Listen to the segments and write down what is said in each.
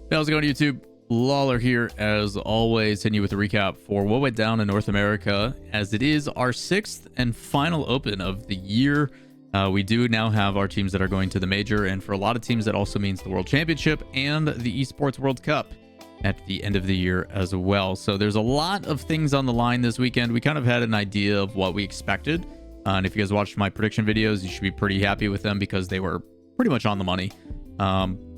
Hey, how's it going, YouTube? Lawler here, as always, hitting you with a recap for what went down in North America, as it is our 6th and final open of the year. We do now have our teams that are going to the major, and for a lot of teams that also means the World Championship and the Esports World Cup at the end of the year as well. So there's a lot of things on the line this weekend. We kind of had an idea of what we expected, and if you guys watched my prediction videos, you should be pretty happy with them because they were pretty much on the money.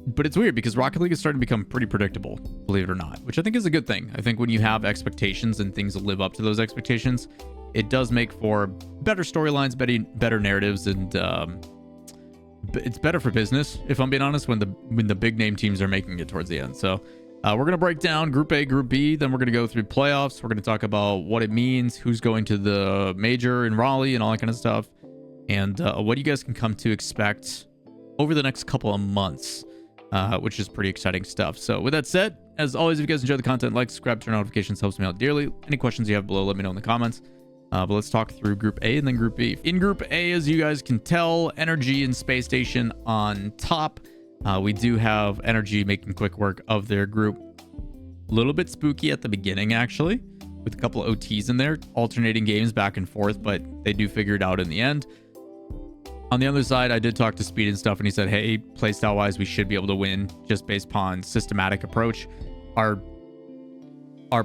But it's weird because Rocket League is starting to become pretty predictable, believe it or not, which I think is a good thing. I think when you have expectations and things live up to those expectations, it does make for better storylines, better narratives, and it's better for business, if I'm being honest, when the big name teams are making it towards the end. So we're going to break down Group A, Group B, then we're going to go through playoffs. We're going to talk about what it means, who's going to the major in Raleigh and all that kind of stuff, and what you guys can come to expect over the next couple of months. Which is pretty exciting stuff. So with that said, as always, if you guys enjoy the content, like, subscribe, turn on notifications, helps me out dearly. Any questions you have below, let me know in the comments. But let's talk through Group A and then Group B. In Group A, as you guys can tell, Gen.G and Space Station on top. We do have Gen.G making quick work of their group. A little bit spooky at the beginning, actually, with a couple of OTs in there, alternating games back and forth, but they do figure it out in the end. On the other side, I did talk to Speed and stuff, and he said, hey, playstyle wise, we should be able to win just based upon systematic approach. Our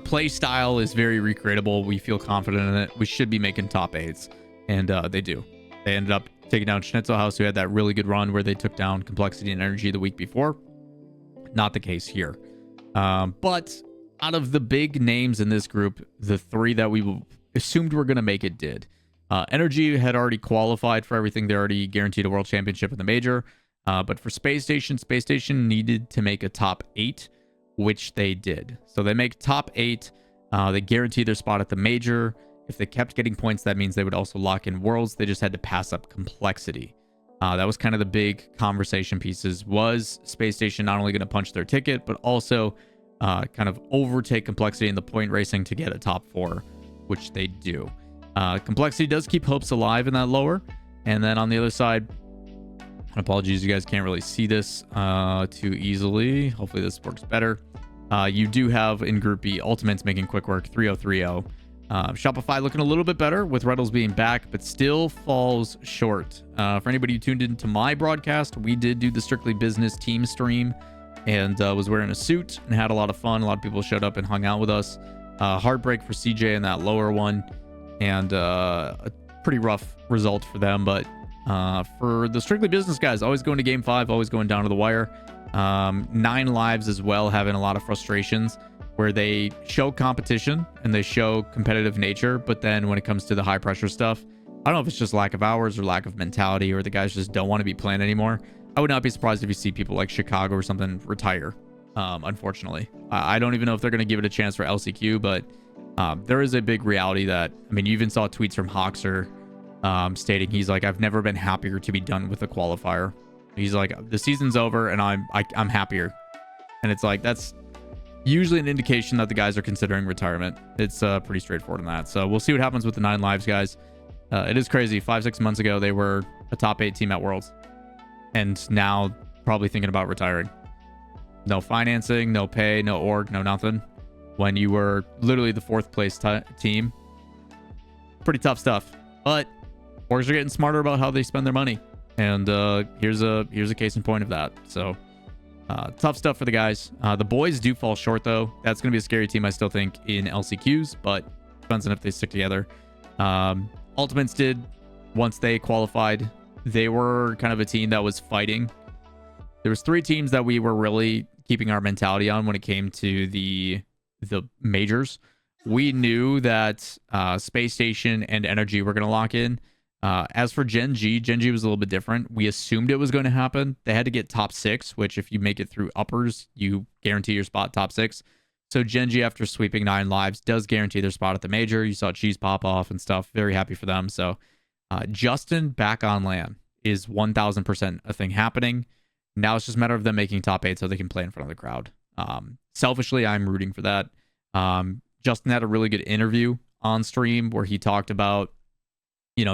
play style is very recreatable. We feel confident in it. We should be making top 8s, and they do. They ended up taking down Schnitzel House, who had that really good run where they took down Complexity and Gen.G the week before. Not the case here. But out of the big names in this group, the 3 that we assumed were going to make it did. Gen.G had already qualified for everything. They're already guaranteed a world championship in the major. But for Space Station needed to make a top 8, which they did. So they make top 8. They guarantee their spot at the major. If they kept getting points, that means they would also lock in worlds. They just had to pass up Complexity. That was kind of the big conversation pieces. Was Space Station not only going to punch their ticket, but also kind of overtake Complexity in the point racing to get a top 4, which they do. Complexity does keep hopes alive in that lower. And then on the other side, apologies, you guys can't really see this too easily. Hopefully this works better. You do have in Group B, Ultimates making quick work, 3-0-3-0. Shopify looking a little bit better with Reynolds being back, but still falls short. For anybody who tuned into my broadcast, we did do the Strictly Business team stream and was wearing a suit and had a lot of fun. A lot of people showed up and hung out with us. Heartbreak for CJ in that lower one. And a pretty rough result for them, but for the Strictly Business guys, always going to game 5, always going down to the wire. 9 lives as well, having a lot of frustrations where they show competition and they show competitive nature, but then when it comes to the high pressure stuff, I don't know if it's just lack of hours or lack of mentality, or the guys just don't want to be playing anymore. I would not be surprised if you see people like Chicago or something retire, unfortunately. I don't even know if they're going to give it a chance for LCQ, but there is a big reality that, I mean, you even saw tweets from Hoxer stating he's like, I've never been happier to be done with a qualifier. He's like, the season's over and I'm happier. And it's like, that's usually an indication that the guys are considering retirement. It's pretty straightforward on that. So we'll see what happens with the 9 lives guys. It is crazy. 5-6 months ago, they were a top 8 team at Worlds. And now probably thinking about retiring. No financing, no pay, no org, no nothing. When you were literally the 4th place team. Pretty tough stuff. But orgs are getting smarter about how they spend their money. And here's a case in point of that. So tough stuff for the guys. The boys do fall short, though. That's going to be a scary team, I still think, in LCQs. But depends on if they stick together. Ultimates did, once they qualified, they were kind of a team that was fighting. There was 3 teams that we were really keeping our mentality on when it came to the majors. We knew that Space Station and Gen.G were going to lock in. As for Gen.G was a little bit different. We assumed it was going to happen. They had to get top 6, which if you make it through uppers, you guarantee your spot top 6. So Gen.G, after sweeping 9 lives, does guarantee their spot at the major. You saw Cheese pop off and stuff. Very happy for them. So Justin back on LAN is 1000% a thing happening. Now it's just a matter of them making top 8 so they can play in front of the crowd. Selfishly, I'm rooting for that. Justin had a really good interview on stream where he talked about,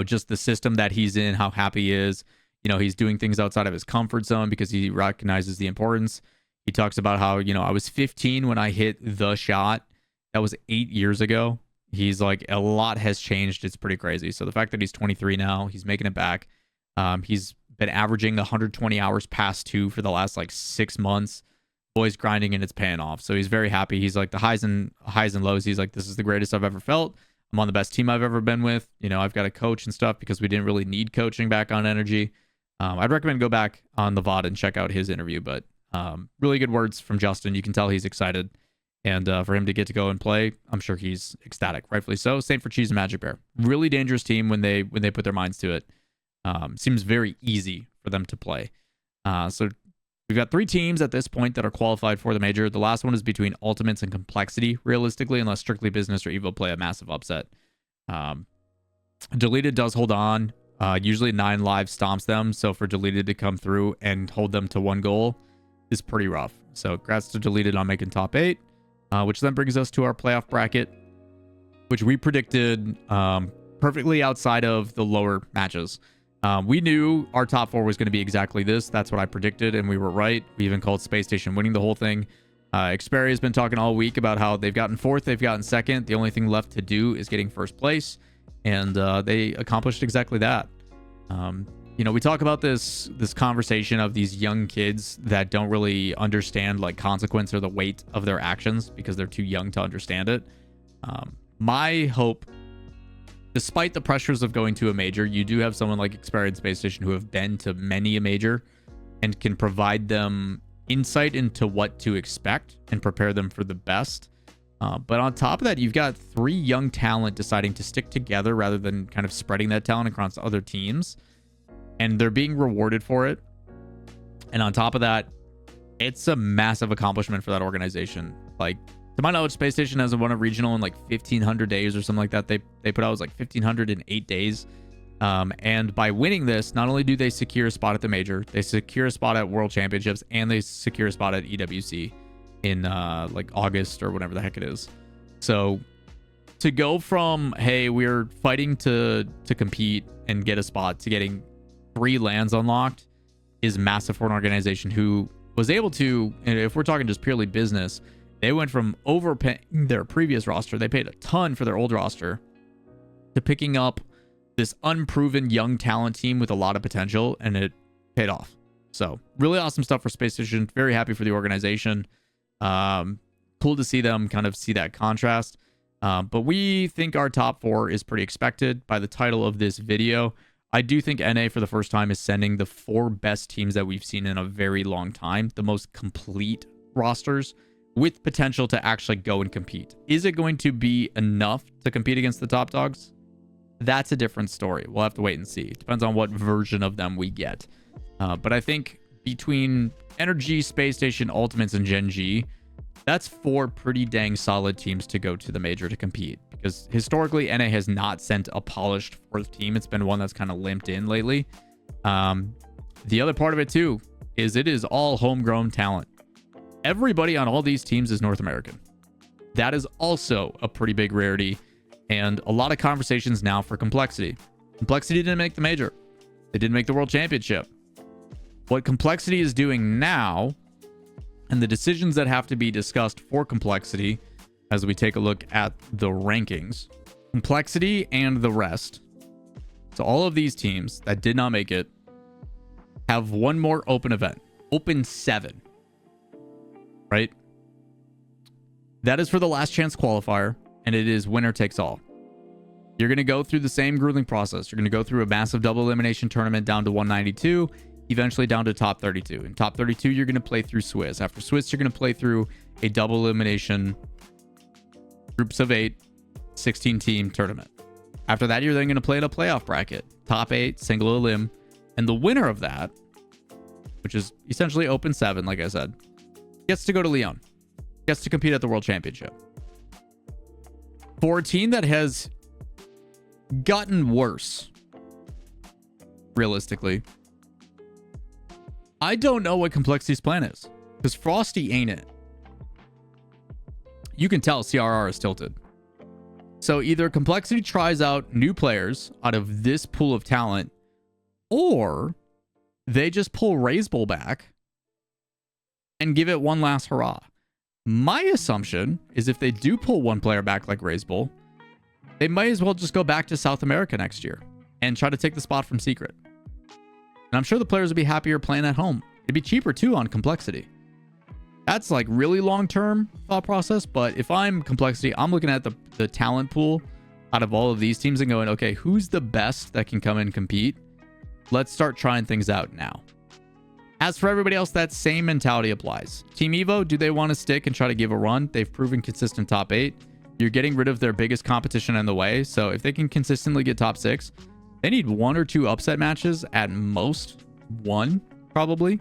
just the system that he's in, how happy he is. He's doing things outside of his comfort zone because he recognizes the importance. He talks about how, I was 15 when I hit the shot. That was 8 years ago. He's like, a lot has changed. It's pretty crazy. So the fact that he's 23 now, he's making it back. He's been averaging 120 hours past 2 for the last like 6 months. Boy's grinding and it's paying off. So he's very happy. He's like, the highs and lows. He's like, this is the greatest I've ever felt. I'm on the best team I've ever been with. I've got a coach and stuff because we didn't really need coaching back on Gen.G. I'd recommend go back on the VOD and check out his interview. But really good words from Justin. You can tell he's excited. And for him to get to go and play, I'm sure he's ecstatic. Rightfully so. Same for Cheese and Magic Bear. Really dangerous team when they put their minds to it. Seems very easy for them to play. So we've got 3 teams at this point that are qualified for the major. The last one is between Ultimates and Complexity, realistically, unless Strictly Business or Evo play a massive upset. Deleted does hold on. Usually 9 live stomps them. So for Deleted to come through and hold them to 1 goal is pretty rough. So congrats to Deleted on making top 8, which then brings us to our playoff bracket, which we predicted perfectly outside of the lower matches. We knew our top 4 was going to be exactly this. That's what I predicted, and we were right. We even called Space Station winning the whole thing. Xperia has been talking all week about how they've gotten 4th, they've gotten 2nd. The only thing left to do is getting 1st place, and they accomplished exactly that. We talk about this conversation of these young kids that don't really understand like consequence or the weight of their actions because they're too young to understand it. My hope, despite the pressures of going to a major, you do have someone like Xperia and Space Station who have been to many a major and can provide them insight into what to expect and prepare them for the best. But on top of that, you've got 3 young talent deciding to stick together rather than kind of spreading that talent across other teams. And they're being rewarded for it. And on top of that, it's a massive accomplishment for that organization. Like, to my knowledge, Space Station hasn't won a regional in like 1,500 days or something like that. They put out was like 1,508 days. And by winning this, not only do they secure a spot at the major, they secure a spot at World Championships, and they secure a spot at EWC in like August or whatever the heck it is. So to go from, hey, we're fighting to compete and get a spot, to getting 3 lands unlocked is massive for an organization who was able to, and if we're talking just purely business, they went from overpaying their previous roster, they paid a ton for their old roster, to picking up this unproven young talent team with a lot of potential, and it paid off. So really awesome stuff for Space Station. Very happy for the organization. Cool to see them kind of see that contrast. But we think our top 4 is pretty expected by the title of this video. I do think NA for the first time is sending the 4 best teams that we've seen in a very long time, the most complete rosters with potential to actually go and compete. Is it going to be enough to compete against the top dogs? That's a different story. We'll have to wait and see. It depends on what version of them we get. But I think between Gen.G, Space Station, Ultimates, and Gen.G, that's 4 pretty dang solid teams to go to the major to compete. Because historically, NA has not sent a polished 4th team. It's been one that's kind of limped in lately. The other part of it, too, is it is all homegrown talent. Everybody on all these teams is North American. That is also a pretty big rarity, and a lot of conversations now for Complexity. Complexity didn't make the major. They didn't make the World Championship. What Complexity is doing now, and the decisions that have to be discussed for Complexity as we take a look at the rankings, Complexity and the rest, so all of these teams that did not make it have one more open event. Open 7. Right? That is for the last chance qualifier, and it is winner takes all. You're going to go through the same grueling process. You're going to go through a massive double elimination tournament down to 192, eventually down to top 32. In top 32, you're going to play through Swiss. After Swiss, you're going to play through a double elimination groups of 8, 16 team tournament. After that, you're then going to play in a playoff bracket, top 8, single elim, and the winner of that, which is essentially open 7, like I said, gets to go to Lyon, gets to compete at the World Championship. For a team that has gotten worse, realistically, I don't know what Complexity's plan is, because Frosty ain't it. You can tell CRR is tilted. So either Complexity tries out new players out of this pool of talent, or they just pull Raise Bull back and give it one last hurrah. My assumption is if they do pull one player back like Raze Bull, they might as well just go back to South America next year and try to take the spot from Secret. And I'm sure the players would be happier playing at home. It'd be cheaper too on Complexity. That's like really long-term thought process. But if I'm Complexity, I'm looking at the talent pool out of all of these teams and going, okay, who's the best that can come and compete? Let's start trying things out now. As for everybody else, that same mentality applies. Team Evo, do they want to stick and try to give a run? They've proven consistent top 8. You're getting rid of their biggest competition in the way. So if they can consistently get top 6, they need 1 or 2 upset matches at most. 1, probably.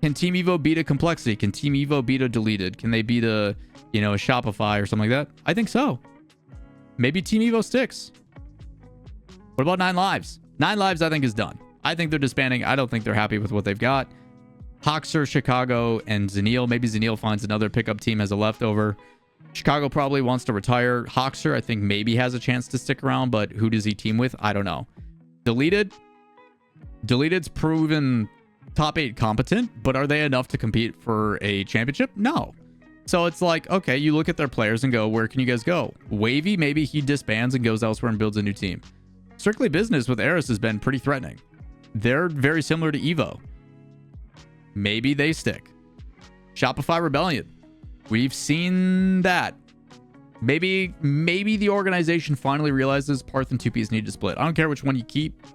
Can Team Evo beat a Complexity? Can Team Evo beat a Deleted? Can they beat a Shopify or something like that? I think so. Maybe Team Evo sticks. What about 9 Lives? 9 Lives, I think, is done. I think they're disbanding. I don't think they're happy with what they've got. Hoxer, Chicago, and Zenil. Maybe Zenil finds another pickup team as a leftover. Chicago probably wants to retire. Hoxer, I think, maybe has a chance to stick around, but who does he team with? I don't know. Deleted's proven top 8 competent, but are they enough to compete for a championship? No. So it's like, okay, you look at their players and go, where can you guys go? Wavy, maybe he disbands and goes elsewhere and builds a new team. Strictly Business with Eris has been pretty threatening. They're very similar to Evo. Maybe they stick. Shopify Rebellion. We've seen that. Maybe the organization finally realizes Parth and 2Piece need to split. I don't care which one you keep.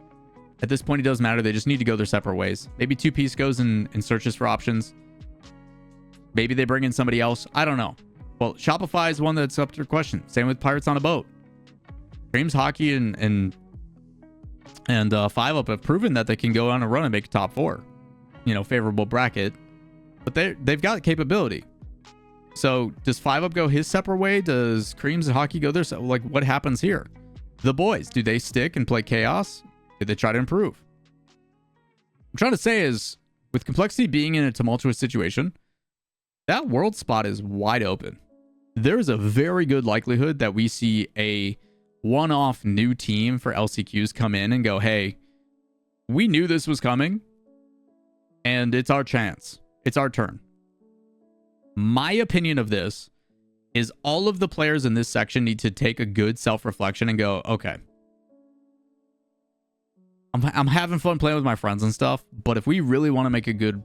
At this point, it doesn't matter. They just need to go their separate ways. Maybe 2Piece goes and searches for options. Maybe they bring in somebody else. I don't know. Well, Shopify is one that's up to your question. Same with Pirates on a Boat. Dreams Hockey and 5UP have proven that they can go on a run and make top 4. Favorable bracket. But they've got capability. So does 5UP go his separate way? Does Creams and Hockey go their separate? Like, what happens here? The boys, do they stick and play chaos? Do they try to improve? I'm trying to say is, with Complexity being in a tumultuous situation, that world spot is wide open. There's a very good likelihood that we see a one-off new team for LCQs come in and go, hey, we knew this was coming, and it's our chance. It's our turn. My opinion of this is all of the players in this section need to take a good self-reflection and go, okay, I'm having fun playing with my friends and stuff, but if we really want to make a good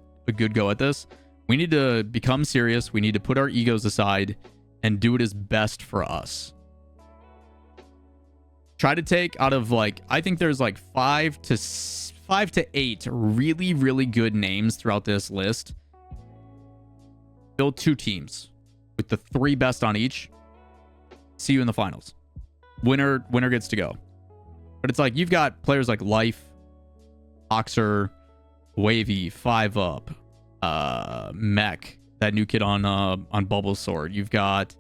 go at this, we need to become serious. We need to put our egos aside and do what is best for us. Try to take out of I think there's 5 to 8 really, really good names throughout this list. Build 2 teams with the 3 best on each. See you in the finals. Winner gets to go. But it's you've got players like Life, Oxer, Wavy, 5UP, Mech, that new kid on Bubble Sword. You've got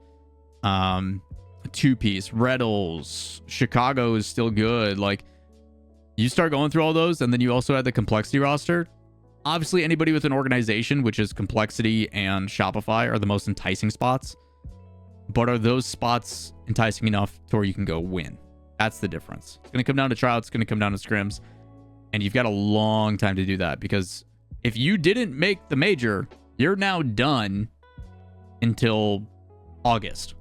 2Piece, Reddles, Chicago is still good. You start going through all those, and then you also had the Complexity roster. Obviously, anybody with an organization, which is Complexity and Shopify, are the most enticing spots. But are those spots enticing enough to where you can go win? That's the difference. It's going to come down to tryouts. It's going to come down to scrims. And you've got a long time to do that, because if you didn't make the major, you're now done until August.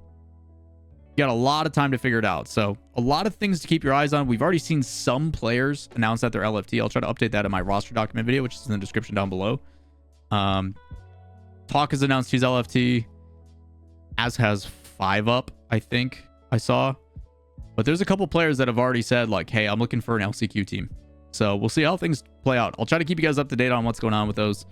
You got a lot of time to figure it out. So a lot of things to keep your eyes on. We've already seen some players announce that they're LFT. I'll try to update that in my roster document video, which is in the description down below. Talk has announced he's LFT, as has 5UP, I think I saw. But there's a couple players that have already said, hey, I'm looking for an LCQ team. So we'll see how things play out. I'll try to keep you guys up to date on what's going on with those.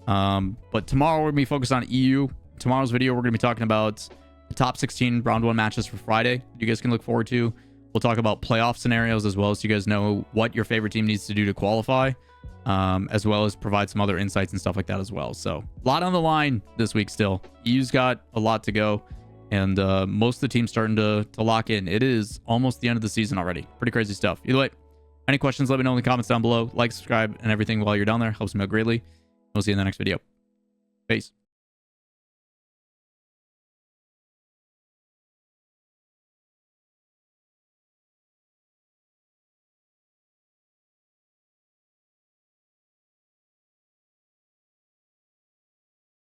But tomorrow we're going to be focused on EU. Tomorrow's video, we're going to be talking about the top 16 round 1 matches for Friday. You guys can look forward to. We'll talk about playoff scenarios as well, so you guys know what your favorite team needs to do to qualify, as well as provide some other insights and stuff like that as well. So a lot on the line this week still. EU's got a lot to go. And most of the teams starting to lock in. It is almost the end of the season already. Pretty crazy stuff. Either way, any questions, let me know in the comments down below. Like, subscribe, and everything while you're down there. Helps me out greatly. We'll see you in the next video. Peace.